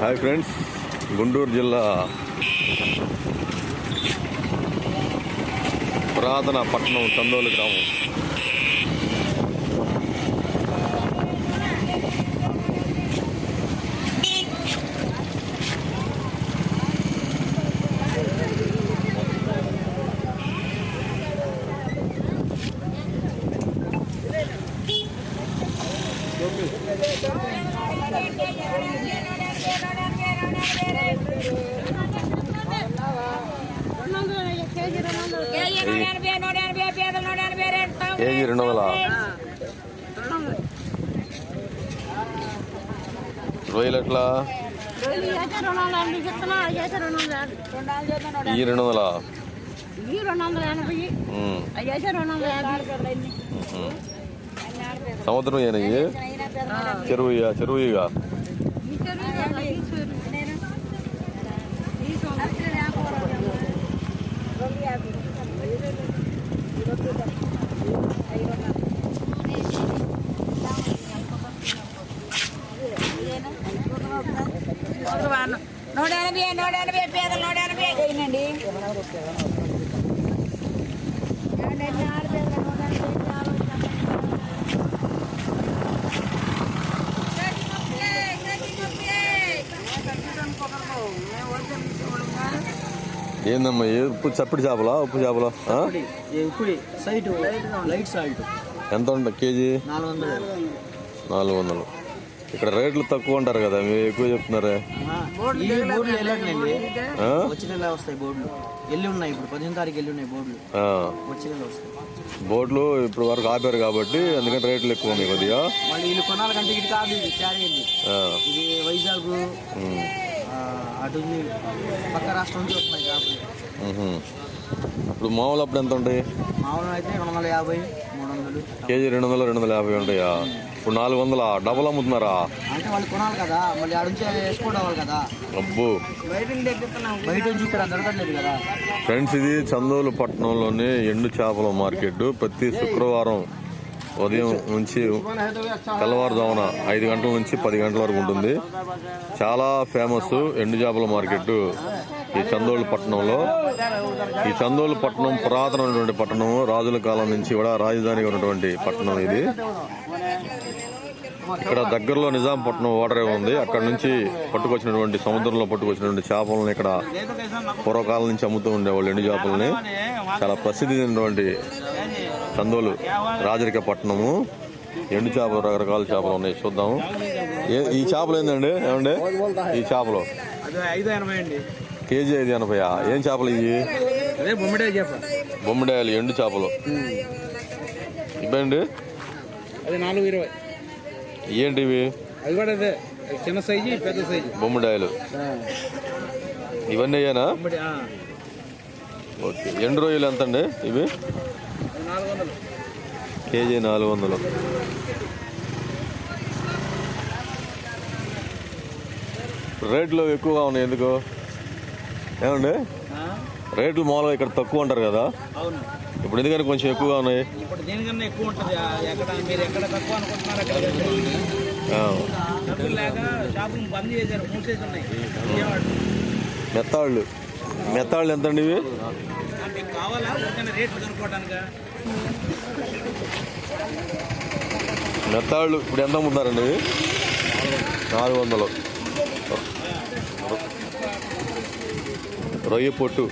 Hi friends, Guntur జిల్లా పురాతన పట్టణం చందోలు గ్రామం. కేజీ 200. రొయ్యలు ఎట్లా? ఈ 200. సముద్రం ఏనయ్యి? చెరువుగా నూట 80 పేదలు 180 చేయండి. ఏందమ్మా? ఉప్పు చప్పిడి చేపలా? ఉప్పు చేపలా? ఎంత ఉంటుంది కేజీ? 400. ఇక్కడ రేట్లు తక్కువ ఉంటారు కదా, మీరు ఎక్కువ చెప్తున్నారే. బోర్డులు ఇప్పుడు వరకు ఆపారు కాబట్టి అందుకని రేట్లు ఎక్కువ ఉన్నాయి కొద్దిగా. వైజాగ్ అటు పక్క రాష్ట్రం నుంచి వస్తున్నాయి చేపలు. ఇప్పుడు మామూలు అప్పుడు ఎంత ఉంటాయి? మామూలు అయితే 250, 300. కేజీ 200, 250 ఉంటాయా? ఇప్పుడు 400. డబుల్ అమ్ముతున్నారా? అంటే వాళ్ళు కొనాలి కదా, మళ్ళీ ఆడ నుంచి వేసుకోవాలి కదా. అబ్బో, బయట నుంచి ఇక్కడ దొరకట్లేదు కదా. ఫ్రెండ్స్, ఇది చందోలు పట్టణంలోని ఎండు చేపల మార్కెట్. ప్రతి శుక్రవారం ఉదయం నుంచి తెల్లవారుజామున 5 గంటల నుంచి 10 గంటల వరకు ఉంటుంది. చాలా ఫేమస్ ఎండు చేపల మార్కెట్ ఈ చందోలు పట్టణంలో. ఈ చందోలు పట్టణం పురాతనమైనటువంటి పట్టణం. రాజుల కాలం నుంచి కూడా రాజధానిగా ఉన్నటువంటి పట్టణం ఇది. ఇక్కడ దగ్గరలో నిజాంపట్నం ఓడరే ఉంది. అక్కడ నుంచి పట్టుకొచ్చినటువంటి సముద్రంలో పట్టుకొచ్చినటువంటి చేపలను ఇక్కడ పూర్వకాలం నుంచి అమ్ముతూ ఉండేవాళ్ళు ఎండు చేపలని. చాలా ప్రసిద్ధి చెందినటువంటి చందోలు రాజరిక పట్టణము. ఎండు చేపలు, రకరకాల చేపలు ఉన్నాయి, చూద్దాము. ఈ చేపలు ఏందండి? ఏమండి ఈ చేపలు? కేజీ 580. ఏం చేపలు ఇవి? బొమ్మిడాయలు ఎండు చేపలు. ఇవ్వండి. ఏంటి ఇవి? చిన్న సైజు, పెద్ద సైజు బొమ్మిడాయలు. ఇవన్నీ అయ్యానా? ఓకే. ఎండు రొయ్యలు ఎంత అండి ఇవి? కేజీ 400. రేట్లు ఎక్కువగా ఉన్నాయి ఎందుకు? ఏమండి రేట్లు మామూలుగా ఇక్కడ తక్కువ ఉంటారు కదా, ఇప్పుడు ఎందుకని కొంచెం ఎక్కువగా ఉన్నాయి? మెత్తాళ్ళు ఎంత అండి ఇవి? మెత్తాళ్ళు ఇప్పుడు ఎంత అమ్ముతున్నారండి ఇవి? 400. రొయ్య పొట్టు,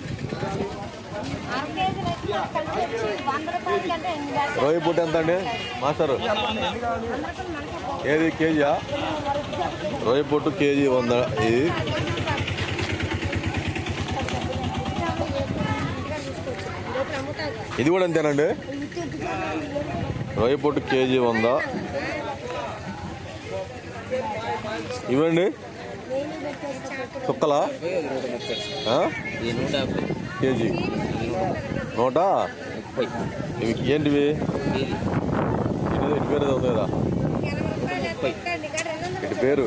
రొయ్య పొట్టు ఎంత అండి మాస్టారు? ఏది కేజీయా? రొయ్య పొట్టు కేజీ 100. ఇది కూడా అంతేనండి? రొయ్య పొట్టు కేజీ 100. ఇవ్వండి చుక్కలా ఆ? కేజీ 130. ఇవి ఏంటివి? ఇటు పేరు ఉంది కదా, ఇటు పేరు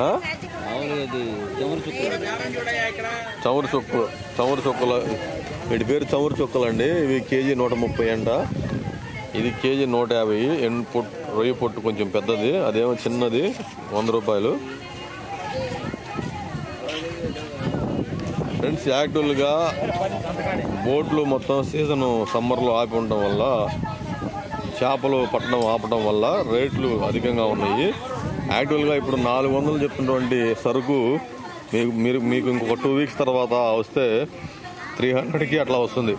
ఆ? చమురు చుక్కలు. వీటి పేరు చమురు చుక్కలు అండి. ఇవి కేజీ 130 అంట. ఇది కేజీ 150. రొయ్య పొట్టు కొంచెం పెద్దది, అదేమో చిన్నది 100 రూపాయలు. ఫ్రెండ్స్, యాక్చువల్గా బోట్లు మొత్తం సీజను సమ్మర్లో ఆపి ఉండడం వల్ల, చేపలు పట్టడం ఆపడం వల్ల రేట్లు అధికంగా ఉన్నాయి. యాక్చువల్గా ఇప్పుడు 400 చెప్తున్నటువంటి సరుకు మీకు ఇంకొక 2 వీక్స్ తర్వాత వస్తే 300కి అట్లా వస్తుంది.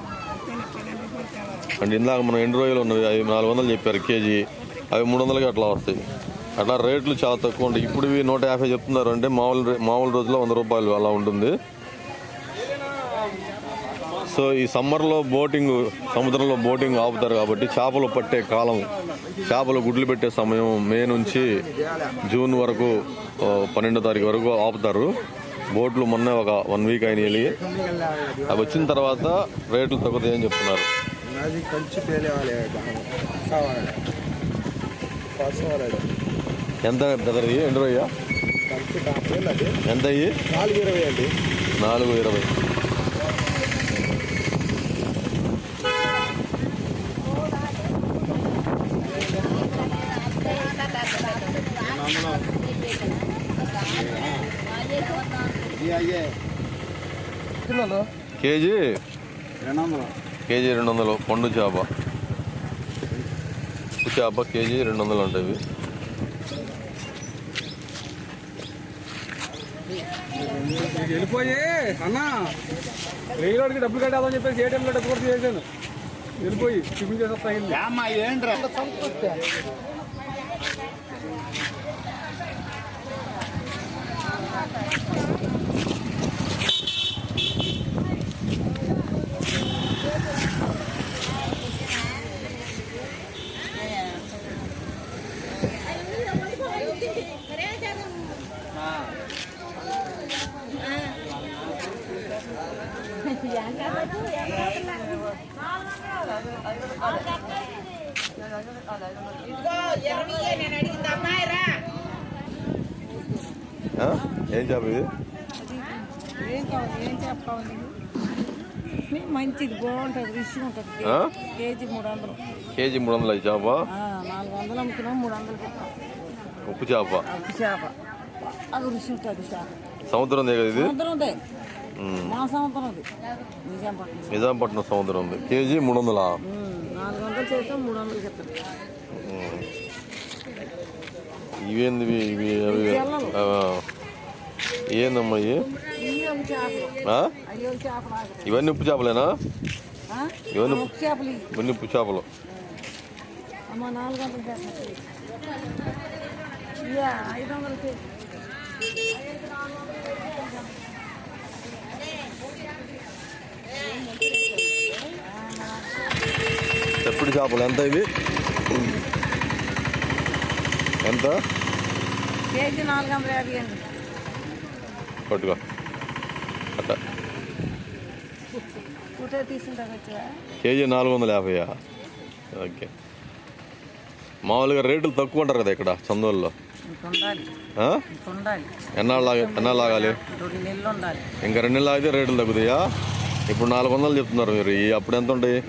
అంటే ఇందాక మనం ఎండు రొయ్యలు ఉన్నవి, అవి 400 చెప్పారు కేజీ, అవి 300కి అట్లా వస్తాయి. అట్లా రేట్లు చాలా తక్కువ ఉంటాయి. ఇప్పుడు ఇవి 150 చెప్తున్నారు అంటే మామూలు రోజులో 100 రూపాయలు అలా ఉంటుంది. సో ఈ సమ్మర్లో సముద్రంలో బోటింగ్ ఆపుతారు కాబట్టి చేపలు పట్టే కాలం, చేపలు గుడ్లు పెట్టే సమయం మే నుంచి జూన్ వరకు, 12వ తారీఖు వరకు ఆపుతారు. బోట్లు మొన్న ఒక 1 వీక్ అయిన వెళ్ళి అవి వచ్చిన తర్వాత రేట్లు తగ్గుతాయని చెప్తున్నారు. ఎంత బ్రదర్ ఇది ఎండు రొయ్య? ఎంత అయ్యి? 420 అండి. 420. కేజీ 200. పండు చేప, ఉప్పు చేప కేజీ 200 ఉంటాయి. వెళ్ళిపోయి అన్న రైలుకి డబ్బులు కట్టాలని చెప్పేసి ఏటీఎంలో డబ్బు కూడా చేశాను. వెళ్ళిపోయి టిఫిన్ చేసి ఏం చేప ఇది? మంచిది, బాగుంటుంది, రుచి ఉంటుంది. కేజీ 300. కేజీ 300 చేప. 400 అమ్ముతున్నాం, 300 పెట్టాం. ఉప్పు చేప. ఉప్పు చేప అది రుచి ఉంటుంది. చేప సముద్రం కదా ఇది? సముద్రం ఉంది, మా సముద్రం ఉంది, నిజాంపట్నం సముద్రం ఉంది. కేజీ 300. 400 చేస్తాం, 300 చెప్తాం. ఇవేంది? ఏందమ్మా ఇవన్నీ ఉప్పు చేపలేనా? ఇవన్నీ ఉప్పు చేపలు. 500 ఎప్పుడు చేపలు ఎంత ఇవి? ఎంత? కేజీ 450 అండి. పట్టుకో అట్లా. కేజీ 450. ఓకే. మామూలుగా రేట్లు తక్కువ ఉంటారు కదా ఇక్కడ చందోల్లో? ఎన్నాళ్ళు ఆగాలి? ఇంకా 2 నెలలు ఆగితే రేట్లు తగ్గుతాయా? ఇప్పుడు 400 చెప్తున్నారు మీరు, అప్పుడు ఎంత ఉంటాయి?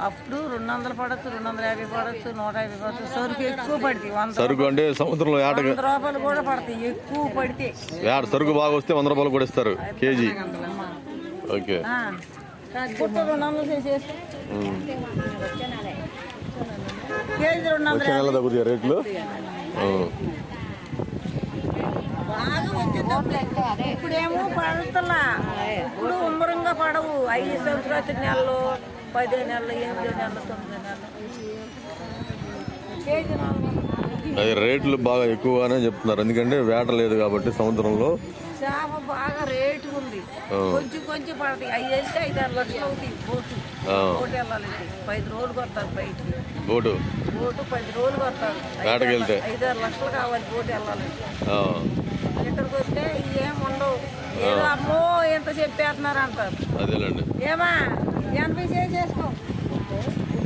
అప్పుడు 200 పడచ్చు, 250 పడచ్చు, 150 పడచ్చు. సరుకు ఎక్కువ పడుతుంది. సరుకు అంటే సముద్రంలో 100 రూపాయలు కూడా పడతాయి ఎక్కువ పడితే. సరుకు బాగా వస్తే 100 రూపాయలు కూడా ఇస్తారు కేజీ. ఓకే. వచ్చే నెల తగ్గుతాయి రేట్లు. ఇప్పుడేమో పడుతున్నా, ఇప్పుడు ఉమ్మరంగా పడవు. 5 సంవత్సరాలు నెలలు, 10 నెలలు, 8 నెలలు, 9 నెలలు. అది రేట్లు బాగా ఎక్కువగానే చెప్తున్నారు, ఎందుకంటే వేట లేదు కాబట్టి సముద్రంలో. చేప బాగా రేటు ఉంది, కొంచెం పడతాయి. 5 వెళ్తే 5-6 లక్షలు అవుతాయి. బోటు వెళ్ళాలంటే 5 రోజులు కొడతారు బయటికి. బోటు బోటు 10 రోజులు పడతారు. వేటకి వెళ్తే 5-6 లక్షలు కావాలి బోటు వెళ్ళాలి. ఆ, ఇక్కడికి వస్తే ఏం ఉండవు. ఏదో అమ్మో ఎంత చెప్పేస్తున్నారు అంటారు. అదేలేండి. ఏమా 80 చేసుకో,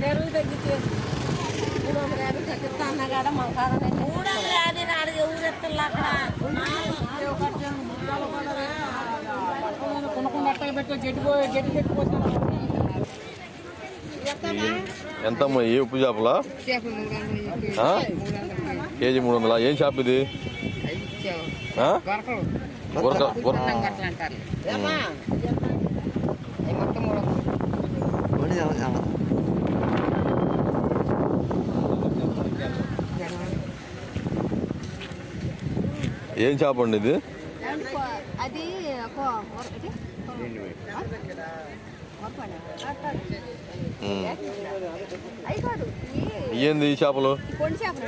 20 తగ్గించేసి 350 తగ్గిస్తా అన్నా కదా మా కారణం 350 నాలుగు ఎవరు ఎత్తులు అక్కడ ఎంతమ్మా ఏ ఉప్పు చేపలా? కేజీ 300. ఏం చేప ఇది? ఆ? ఏం చేప అండి ఇది? అది ఏంది ఈ చేపలు? కొండ చేపలు.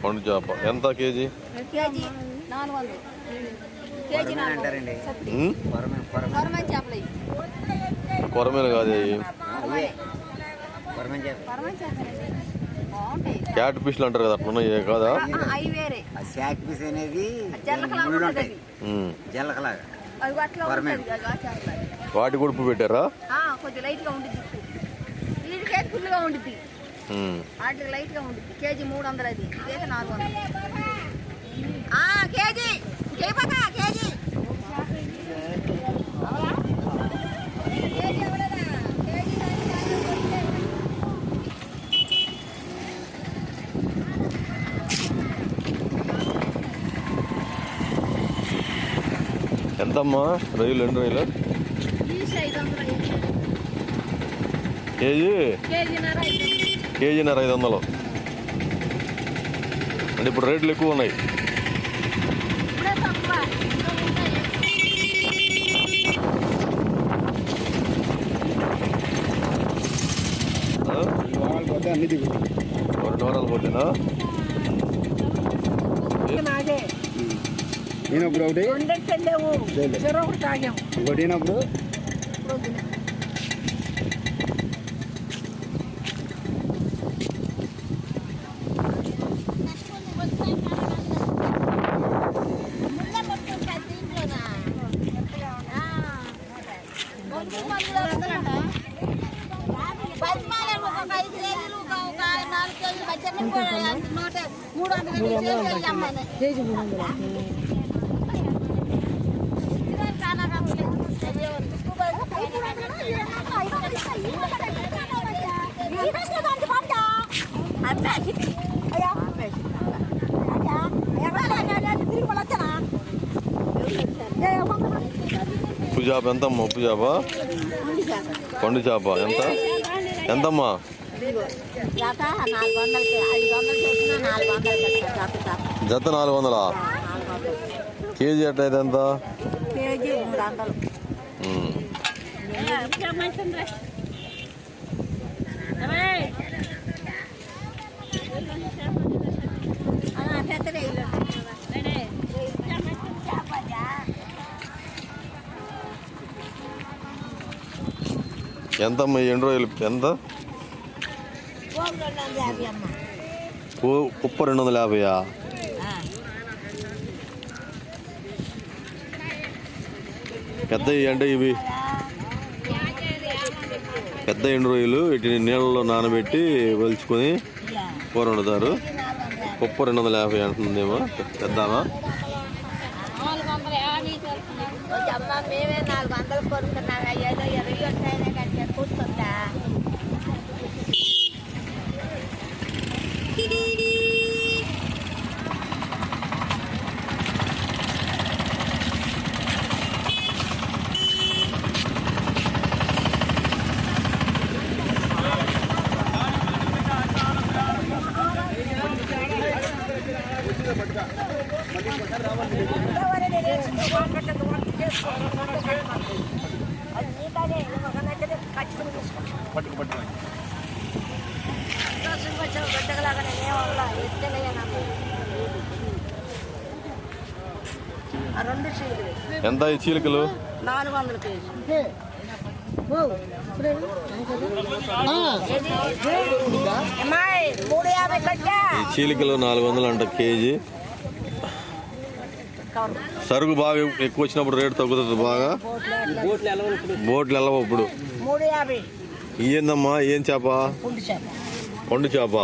పండు చేప ఎంత కేజీ? కేజీ 400. కేజీ 400. కొరమేను చేపలు. కొరమేలు కాదు అవి, కొరమేను చేపలండి, బాగుంటాయి. క్యాట్ ఫిష్లు అంటారు కదా, అట్లా ఉన్నాయి కాదా? అవి వేరే. శాక్ పీస్ అనేది జల్లకలాగా ఉంటుంది. జల్లకలాగా అవి అట్లా ఉంటుంది. వాటి కూడా ఉప్పు పెట్టారా? కొంచెం లైట్గా ఉండిద్ది. వీటికైతే ఫుల్గా ఉండిద్ది, వాటికి లైట్గా ఉండిద్ది. కేజీ 300 అది, ఇదైతే 400. కేజీ కేజీ కేజీ ఎంతమ్మా రొయ్యలు? 2 రొయ్యలు కేజీ? కేజీన్నర 500. అంటే ఇప్పుడు రేట్లు ఎక్కువ ఉన్నాయి. అన్ని దిగు 2 వారాలు పోతేనా? నేనప్పుడు ఒకటి తాగాము. ఇంకోటి అయినప్పుడు ఉప్పు చేప ఎంతమ్మా? ఉప్పు చేప, పండు చేప ఎంత? ఎంతమ్మా? జత 400. కేజీ ఎట్లయితే ఎంత? కేజీ 300. ఎంతమ్మా ఈ 2 రొయ్యలు ఎంత? కుప్ప 250. పెద్దవి అంటే ఇవి పెద్ద ఎండు రొయ్యలు. వీటిని నీళ్ళలో నానబెట్టి ఒలుచుకొని కూర వండుతారు. కుప్ప 250 అంటుందేమో పెద్దామా? మేమే 400 కొనుక్కున్నాం. ఏదో 20 ఉంటాయనే కంటే కూర్చుంటా. ఎంత ఈ చీలికలు? 400 కేజీ. అమ్మాయి 350 కట్టా ఈ చీలికలు 400 అంట కేజీ. సరుకు బాగా ఎక్కువ వచ్చినప్పుడు రేటు తగ్గుతుంది బాగా. బోట్లు వెళ్ళవు ఇప్పుడు. 350 ఏందమ్మా ఏం చేప? పుండు చేప. పండు చేప.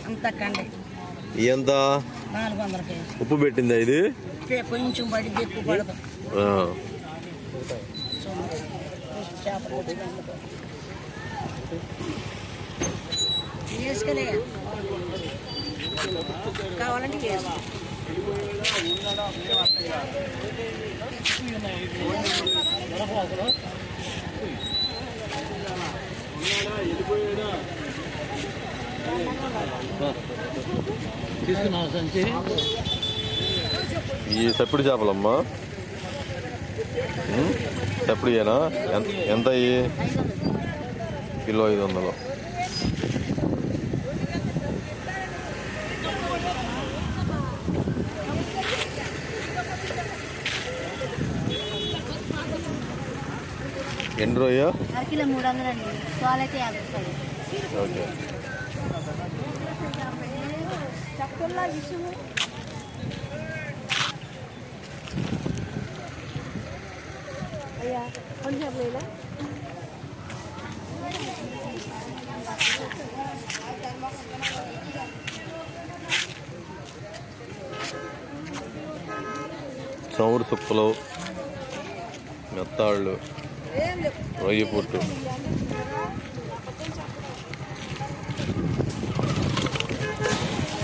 అంత కండి ఎంత? 400 కేజీ. ఉప్పు పెట్టిందా ఇది? కొంచెం పడితే ఎక్కువ పడదు. వేసుకలే కావాలంటే వేసుకో. ఈ సప్పుడు చేపలమ్మా సప్పుడుయేనా? ఎంత అయ్యి? కిలో 500. ఎన్ని రొయ్య? అరకిలో 300 అండి. తోలైతే 50 రూపాయలు. ఓకే. చెప్తున్నా విషయం. అయ్యా కొంచెం లేదా? చౌరు సుక్కలు, మెత్తాళ్ళు, రొయ్య పుట్టు.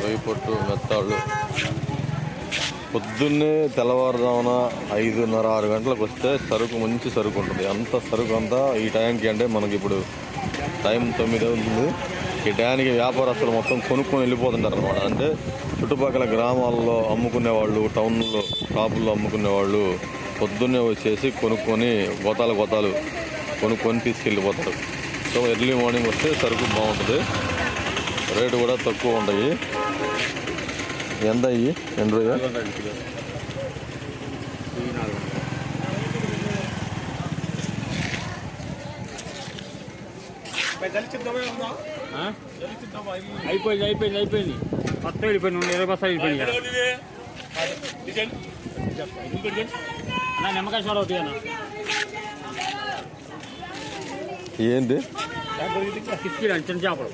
రొయ్య పుట్టు, మెత్తాళ్ళు. పొద్దున్నే తెల్లవారుజామున 5:30, 6 గంటలకు వస్తే సరుకు మంచి సరుకు ఉంటుంది. అంత సరుకు అంతా ఈ టైంకి అంటే మనకి ఇప్పుడు టైం 9 అవుతుంది. ఈ టైంకి వ్యాపారస్తులు మొత్తం కొనుక్కొని వెళ్ళిపోతుంటారు అనమాట. అంటే చుట్టుపక్కల గ్రామాల్లో అమ్ముకునేవాళ్ళు, టౌన్లో షాపుల్లో అమ్ముకునేవాళ్ళు పొద్దున్నే వచ్చేసి కొనుక్కొని గోతాలు కొనుక్కొని తీసుకెళ్ళిపోతారు. సో ఎర్లీ మార్నింగ్ వస్తే సరుకు బాగుంటుంది, రేటు కూడా తక్కువ ఉంటాయి. ఎంత అయ్యి? 2 రూపాయలు. అయిపోయింది మొత్తం వెళ్ళిపోయింది. 20 బస్తా అయిపోయింది. నిమ్మకాయ సోడా అవుతాయి అన్న. ఏంటి? చిన్న చేపలు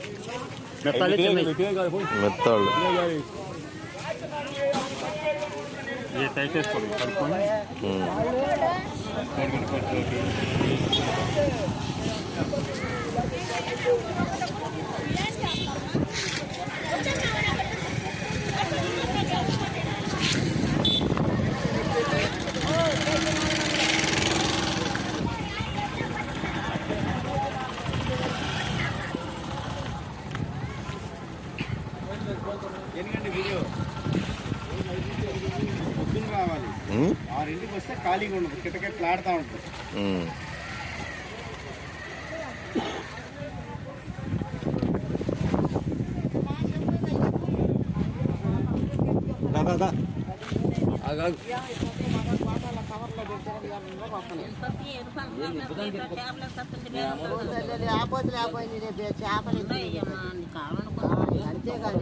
మెత్తాళ్ళు. తీసేసుకోండి కలుపుకొని. ఎందుకంటే వీడియో పొద్దున్న రావాలి. 6ంటికి వస్తే ఖాళీగా ఉండదు, కిటకిటలాడుతూ ఉంటుంది. ఆపోతులు ఆపోయింది రేపు చేపలు అంతేకాదు.